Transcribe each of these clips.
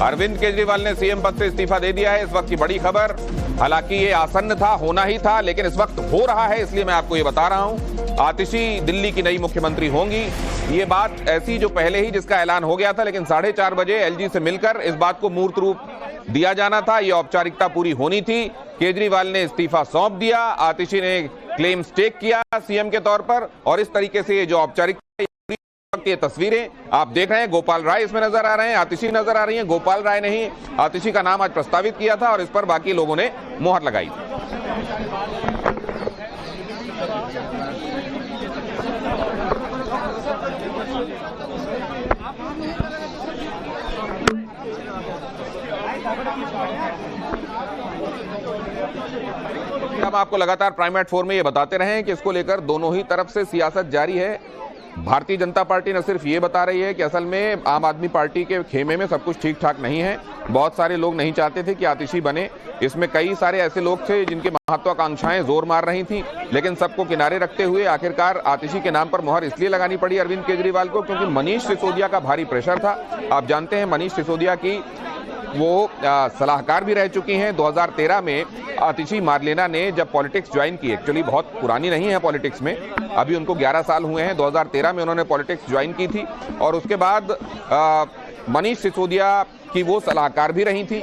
अरविंद केजरीवाल ने सीएम पद से इस्तीफा दे दिया है। इस वक्त की बड़ी खबर, हालांकि ये आसन्न था, होना ही था, लेकिन इस वक्त हो रहा है, इसलिए मैं आपको ये बता रहा हूं। आतिशी दिल्ली की नई मुख्यमंत्री होंगी। ये बात ऐसी जो पहले ही जिसका ऐलान हो गया था, लेकिन 4:30 बजे एलजी से मिलकर इस बात को मूर्त रूप दिया जाना था। ये औपचारिकता पूरी होनी थी। केजरीवाल ने इस्तीफा सौंप दिया, आतिशी ने क्लेम स्टेक किया सीएम के तौर पर, और इस तरीके से ये जो औपचारिकता, ये तस्वीरें आप देख रहे हैं, गोपाल राय इसमें नजर आ रहे हैं, आतिशी नजर आ रही हैं। गोपाल राय ने ही आतिशी का नाम आज प्रस्तावित किया था और इस पर बाकी लोगों ने मुहर लगाई। हम आपको लगातार प्राइम फोर में ये बताते रहे हैं कि इसको लेकर दोनों ही तरफ से सियासत जारी है। भारतीय जनता पार्टी न सिर्फ ये बता रही है कि असल में आम आदमी पार्टी के खेमे में सब कुछ ठीक ठाक नहीं है, बहुत सारे लोग नहीं चाहते थे कि आतिशी बने। इसमें कई सारे ऐसे लोग थे जिनकी महत्वाकांक्षाएं जोर मार रही थी, लेकिन सबको किनारे रखते हुए आखिरकार आतिशी के नाम पर मुहर इसलिए लगानी पड़ी अरविंद केजरीवाल को क्योंकि मनीष सिसोदिया का भारी प्रेशर था। आप जानते हैं मनीष सिसोदिया की वो सलाहकार भी रह चुकी हैं। 2013 में आतिशी मार्लेना ने जब पॉलिटिक्स ज्वाइन की, एक्चुअली बहुत पुरानी नहीं है पॉलिटिक्स में, अभी उनको 11 साल हुए हैं, 2013 में उन्होंने पॉलिटिक्स ज्वाइन की थी और उसके बाद मनीष सिसोदिया की वो सलाहकार भी रही थी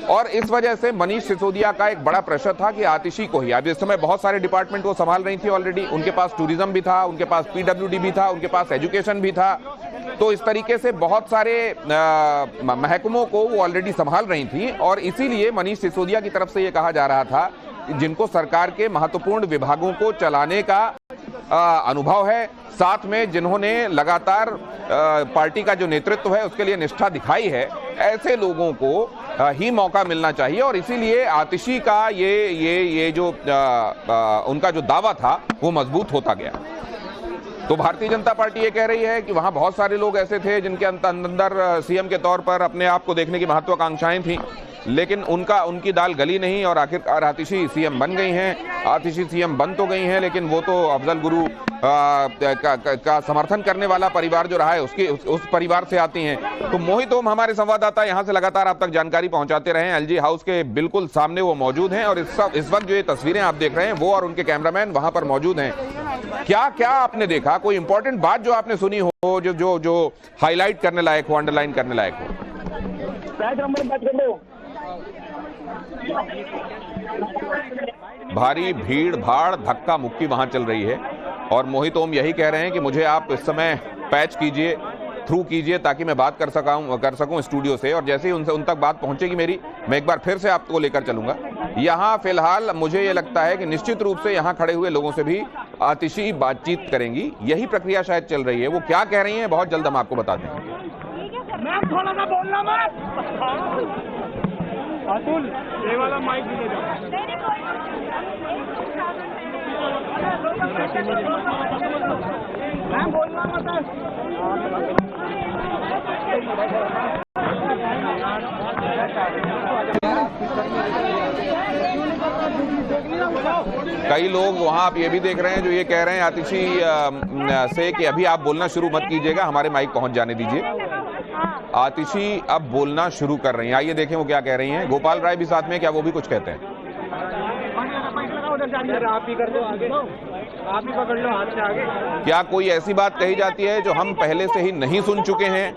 और इस वजह से मनीष सिसोदिया का एक बड़ा प्रेशर था कि आतिशी को ही, अभी इस समय बहुत सारे डिपार्टमेंट वो संभाल रही थी ऑलरेडी, उनके पास टूरिज्म भी था, उनके पास पीडब्ल्यूडी भी था, उनके पास एजुकेशन भी था, तो इस तरीके से बहुत सारे महकमों को वो ऑलरेडी संभाल रही थी और इसीलिए मनीष सिसोदिया की तरफ से ये कहा जा रहा था जिनको सरकार के महत्वपूर्ण विभागों को चलाने का अनुभव है, साथ में जिन्होंने लगातार पार्टी का जो नेतृत्व है उसके लिए निष्ठा दिखाई है, ऐसे लोगों को ही मौका मिलना चाहिए और इसीलिए आतिशी का ये जो उनका जो दावा था वो मजबूत होता गया। तो भारतीय जनता पार्टी ये कह रही है कि वहां बहुत सारे लोग ऐसे थे जिनके अंदर सीएम के तौर पर अपने आप को देखने की महत्वाकांक्षाएं थी, लेकिन उनकी दाल गली नहीं और आखिरकार आतिशी सीएम बन गई हैं। आतिशी सीएम बन तो गई हैं, लेकिन वो तो अफजल गुरु का समर्थन करने वाला परिवार जो रहा है उस परिवार से आती हैं। तो मोहित ओम हमारे संवाददाता यहां से लगातार आप तक जानकारी पहुंचाते रहे हैं। एलजी हाउस के बिल्कुल सामने वो मौजूद हैं और इस वक्त जो ये तस्वीरें आप देख रहे हैं वो और उनके कैमरामैन वहां पर मौजूद हैं। क्या क्या आपने देखा, कोई इंपॉर्टेंट बात जो आपने सुनी हो, जो हाईलाइट करने लायक हो, अंडरलाइन करने लायक हो? भारी भीड़ भाड़ धक्का मुक्की वहां चल रही है और मोहित ओम यही कह रहे हैं कि मुझे आप इस समय पैच कीजिए, थ्रू कीजिए ताकि मैं बात कर सकूं स्टूडियो से, और जैसे ही उन तक बात पहुंचेगी मेरी, मैं एक बार फिर से आपको लेकर चलूंगा। यहां फिलहाल मुझे ये लगता है कि निश्चित रूप से यहां खड़े हुए लोगों से भी आतिशी बातचीत करेंगी, यही प्रक्रिया शायद चल रही है। वो क्या कह रही हैं बहुत जल्द हम आपको बता दें। थोड़ा सा बोलना मत अतुल, ये वाला माइक दे दो। मैं बोलना मत। कई लोग वहां आप ये भी देख रहे हैं जो ये कह रहे हैं आतिशी से कि अभी आप बोलना शुरू मत कीजिएगा, हमारे माइक पहुंच जाने दीजिए। आतिशी अब बोलना शुरू कर रही हैं, आइए देखें वो क्या कह रही हैं। गोपाल राय भी साथ में, क्या वो भी कुछ कहते हैं? आप ही कर दो आगे, आप ही पकड़ लो हाथ से आगे। क्या कोई ऐसी बात कही जाती है जो हम पहले से ही नहीं सुन चुके हैं,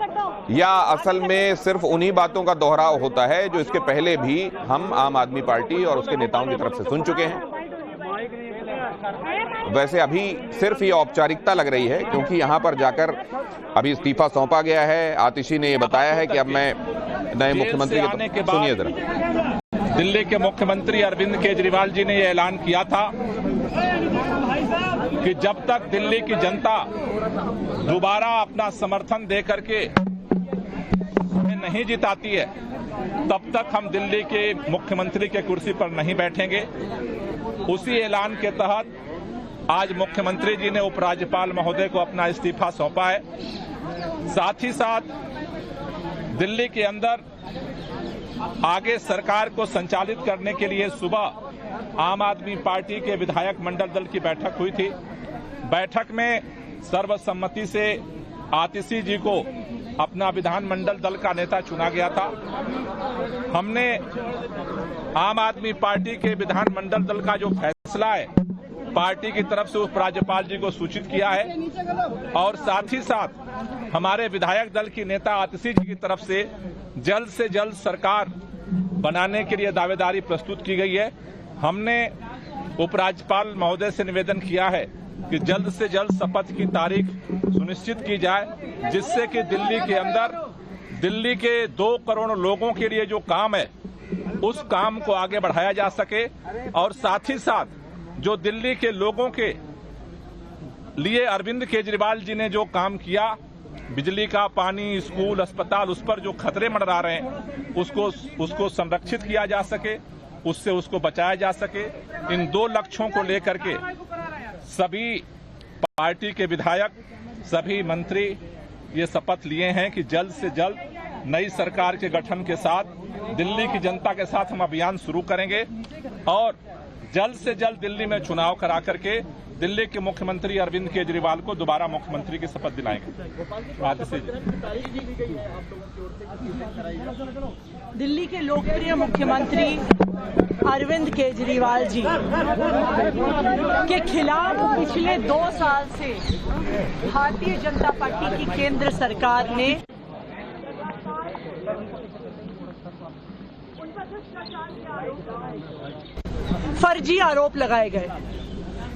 या असल में सिर्फ उन्हीं बातों का दोहराव होता है जो इसके पहले भी हम आम आदमी पार्टी और उसके नेताओं की तरफ से सुन चुके हैं? वैसे अभी सिर्फ ये औपचारिकता लग रही है क्योंकि यहां पर जाकर अभी इस्तीफा सौंपा गया है। आतिशी ने ये बताया है कि अब मैं नए मुख्यमंत्री के, सुनिए जरा। दिल्ली के मुख्यमंत्री अरविंद केजरीवाल जी ने यह ऐलान किया था कि जब तक दिल्ली की जनता दोबारा अपना समर्थन दे करके नहीं जिताती है तब तक हम दिल्ली के मुख्यमंत्री के कुर्सी पर नहीं बैठेंगे। उसी ऐलान के तहत आज मुख्यमंत्री जी ने उपराज्यपाल महोदय को अपना इस्तीफा सौंपा है। साथ ही साथ दिल्ली के अंदर आगे सरकार को संचालित करने के लिए सुबह आम आदमी पार्टी के विधायक मंडल दल की बैठक हुई थी। बैठक में सर्वसम्मति से आतिशी जी को अपना विधानमंडल दल का नेता चुना गया था। हमने आम आदमी पार्टी के विधानमंडल दल का जो फैसला है पार्टी की तरफ से उपराज्यपाल जी को सूचित किया है और साथ ही साथ हमारे विधायक दल की नेता आतिशी जी की तरफ से जल्द सरकार बनाने के लिए दावेदारी प्रस्तुत की गई है। हमने उपराज्यपाल महोदय से निवेदन किया है कि जल्द से जल्द शपथ की तारीख सुनिश्चित की जाए, जिससे कि दिल्ली के अंदर दिल्ली के 2 करोड़ लोगों के लिए जो काम है उस काम को आगे बढ़ाया जा सके और साथ ही साथ जो दिल्ली के लोगों के लिए अरविंद केजरीवाल जी ने जो काम किया, बिजली का, पानी, स्कूल, अस्पताल, उस पर जो खतरे मंडरा रहे हैं उसको संरक्षित किया जा सके, उससे उसको बचाया जा सके। इन 2 लक्ष्यों को लेकर के सभी पार्टी के विधायक, सभी मंत्री ये शपथ लिए हैं कि जल्द से जल्द नई सरकार के गठन के साथ दिल्ली की जनता के साथ हम अभियान शुरू करेंगे और जल्द से जल्द दिल्ली में चुनाव करा करके दिल्ली के मुख्यमंत्री अरविंद केजरीवाल को दोबारा मुख्यमंत्री की शपथ दिलाएंगे। आतिशी जी। दिल्ली के लोकप्रिय मुख्यमंत्री अरविंद केजरीवाल जी के खिलाफ पिछले 2 साल से भारतीय जनता पार्टी की केंद्र सरकार ने फर्जी आरोप लगाए गए।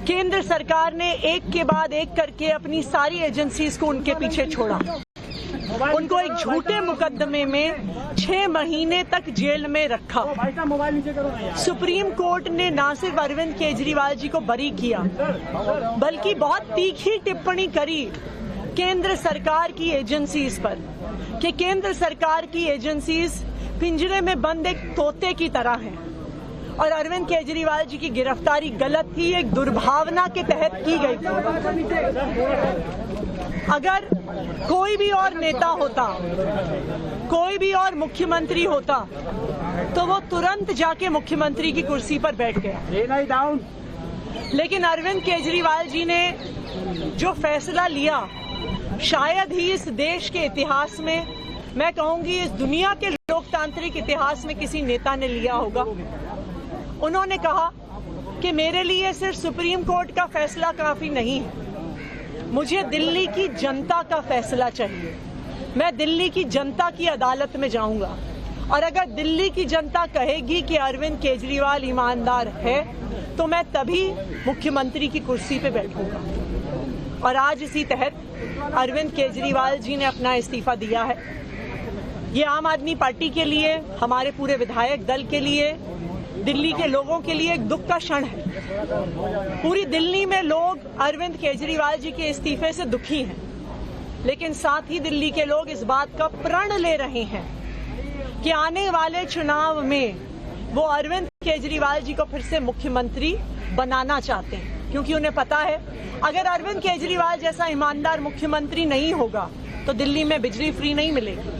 केंद्र सरकार ने एक के बाद एक करके अपनी सारी एजेंसीज को उनके पीछे छोड़ा। उनको एक झूठे मुकदमे में 6 महीने तक जेल में रखा। सुप्रीम कोर्ट ने न सिर्फ अरविंद केजरीवाल जी को बरी किया बल्कि बहुत तीखी टिप्पणी करी केंद्र सरकार की एजेंसीज पर कि केंद्र सरकार की एजेंसीज पिंजरे में बंद एक तोते की तरह हैं और अरविंद केजरीवाल जी की गिरफ्तारी गलत थी, एक दुर्भावना के तहत की गई थी। अगर कोई भी और नेता होता, कोई भी और मुख्यमंत्री होता तो वो तुरंत जाके मुख्यमंत्री की कुर्सी पर बैठ गया। लेकिन अरविंद केजरीवाल जी ने जो फैसला लिया, शायद ही इस देश के इतिहास में, मैं कहूंगी इस दुनिया के लोकतांत्रिक इतिहास में किसी नेता ने लिया होगा। उन्होंने कहा कि मेरे लिए सिर्फ सुप्रीम कोर्ट का फैसला काफी नहीं है, मुझे दिल्ली की जनता का फैसला चाहिए। मैं दिल्ली की जनता की अदालत में जाऊंगा और अगर दिल्ली की जनता कहेगी कि अरविंद केजरीवाल ईमानदार है तो मैं तभी मुख्यमंत्री की कुर्सी पे बैठूंगा। और आज इसी तहत अरविंद केजरीवाल जी ने अपना इस्तीफा दिया है। ये आम आदमी पार्टी के लिए, हमारे पूरे विधायक दल के लिए, दिल्ली के लोगों के लिए एक दुख का क्षण है। पूरी दिल्ली में लोग अरविंद केजरीवाल जी के इस्तीफे से दुखी हैं, लेकिन साथ ही दिल्ली के लोग इस बात का प्रण ले रहे हैं कि आने वाले चुनाव में वो अरविंद केजरीवाल जी को फिर से मुख्यमंत्री बनाना चाहते हैं, क्योंकि उन्हें पता है अगर अरविंद केजरीवाल जैसा ईमानदार मुख्यमंत्री नहीं होगा तो दिल्ली में बिजली फ्री नहीं मिलेगी।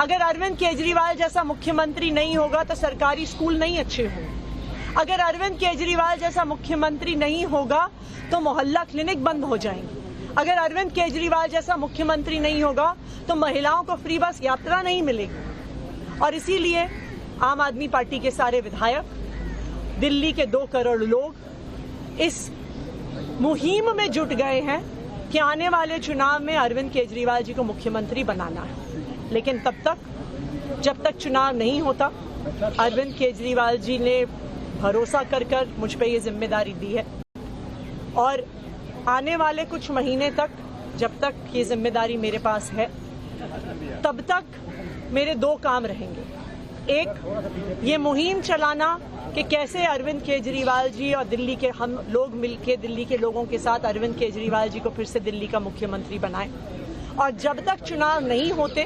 अगर अरविंद केजरीवाल जैसा मुख्यमंत्री नहीं होगा तो सरकारी स्कूल नहीं अच्छे होंगे। अगर अरविंद केजरीवाल जैसा मुख्यमंत्री नहीं होगा तो मोहल्ला क्लिनिक बंद हो जाएंगे। अगर अरविंद केजरीवाल जैसा मुख्यमंत्री नहीं होगा तो महिलाओं को फ्री बस यात्रा नहीं मिलेगी। और इसीलिए आम आदमी पार्टी के सारे विधायक, दिल्ली के 2 करोड़ लोग इस मुहिम में जुट गए हैं कि आने वाले चुनाव में अरविंद केजरीवाल जी को मुख्यमंत्री बनाना है। लेकिन तब तक, जब तक चुनाव नहीं होता, अरविंद केजरीवाल जी ने भरोसा कर मुझ पे ये जिम्मेदारी दी है और आने वाले कुछ महीने तक, जब तक ये जिम्मेदारी मेरे पास है, तब तक मेरे 2 काम रहेंगे। एक, ये मुहिम चलाना कि कैसे अरविंद केजरीवाल जी और दिल्ली के हम लोग मिलकर दिल्ली के लोगों के साथ अरविंद केजरीवाल जी को फिर से दिल्ली का मुख्यमंत्री बनाएं। और जब तक चुनाव नहीं होते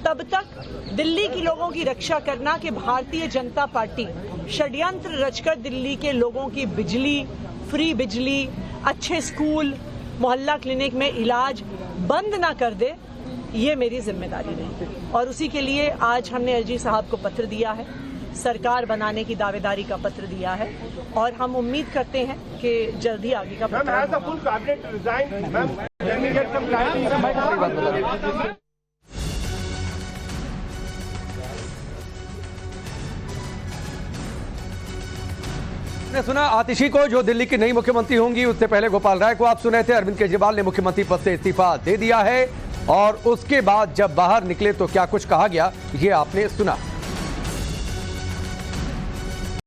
तब तक दिल्ली के लोगों की रक्षा करना कि भारतीय जनता पार्टी षड्यंत्र रचकर दिल्ली के लोगों की बिजली, फ्री बिजली, अच्छे स्कूल, मोहल्ला क्लिनिक में इलाज बंद ना कर दे, ये मेरी जिम्मेदारी रहेगी। और उसी के लिए आज हमने एलजी साहब को पत्र दिया है, सरकार बनाने की दावेदारी का पत्र दिया है और हम उम्मीद करते हैं कि जल्दी आगे का पत्र आपने सुना आतिशी को, जो दिल्ली की नई मुख्यमंत्री होंगी। उससे पहले गोपाल राय को आप सुने थे। अरविंद केजरीवाल ने मुख्यमंत्री पद से इस्तीफा दे दिया है और उसके बाद जब बाहर निकले तो क्या कुछ कहा गया, ये आपने सुना।